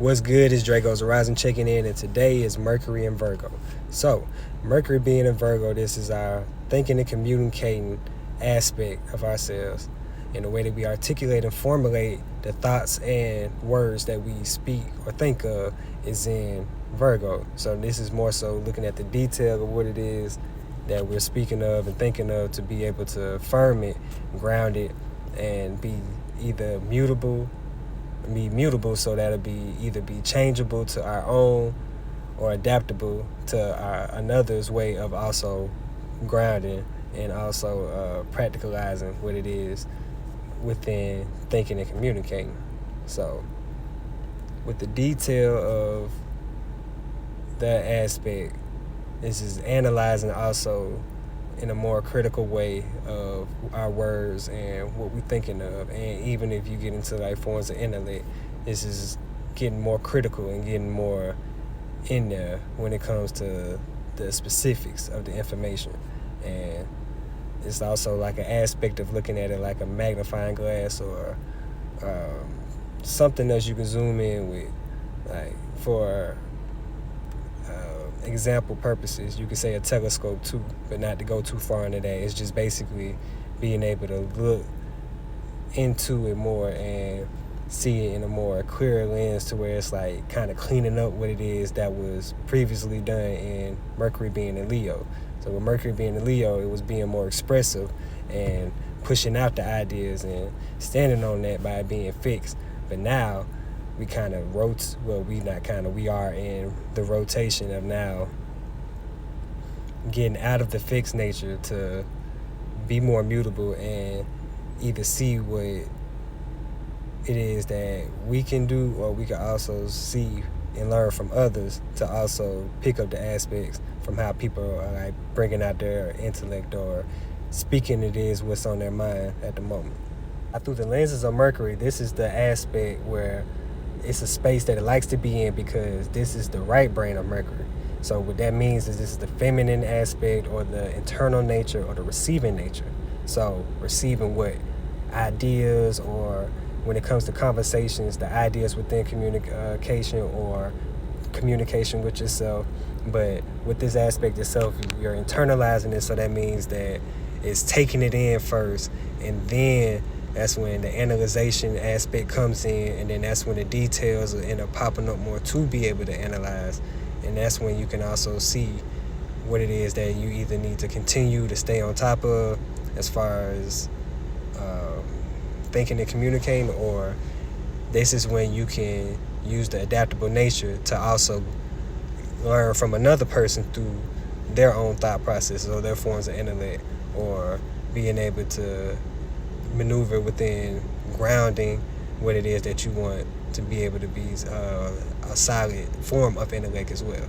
What's good? It's Draco's Horizon checking in, and today is Mercury and Virgo. So, Mercury being in Virgo, this is our thinking and communicating aspect of ourselves, and the way that we articulate and formulate the thoughts and words that we speak or think of is in Virgo. So this is more so looking at the detail of what it is that we're speaking of and thinking of to be able to affirm it, ground it, and be either mutable, so that'll be either be changeable to our own or adaptable to another's way of also grounding and also practicalizing what it is within thinking and communicating. So with the detail of that aspect, this is analyzing also in a more critical way of our words and what we're thinking of. And even if you get into like forms of intellect, this is getting more critical and getting more in there when it comes to the specifics of the information. And it's also like an aspect of looking at it like a magnifying glass or something else you can zoom in with. Like for example purposes, you could say a telescope too, but not to go too far into that. It's just basically being able to look into it more and see it in a more clear lens to where it's like kind of cleaning up what it is that was previously done in Mercury being in Leo. So with Mercury being in Leo, it was being more expressive and pushing out the ideas and standing on that by being fixed. But now we kind of we are in the rotation of now getting out of the fixed nature to be more mutable and either see what it is that we can do, or we can also see and learn from others to also pick up the aspects from how people are like bringing out their intellect or speaking it is what's on their mind at the moment. Through the lenses of Mercury, this is the aspect where it's a space that it likes to be in because this is the right brain of Mercury. So what that means is this is the feminine aspect or the internal nature or the receiving nature. So receiving what ideas, or when it comes to conversations, the ideas within communication or communication with yourself. But with this aspect itself, you're internalizing it, so that means that it's taking it in first, and then that's when the analyzation aspect comes in, and then that's when the details will end up popping up more to be able to analyze. And that's when you can also see what it is that you either need to continue to stay on top of as far as thinking and communicating, or this is when you can use the adaptable nature to also learn from another person through their own thought processes or their forms of intellect, or being able to maneuver within grounding what it is that you want to be able to be a solid form of intellect as well.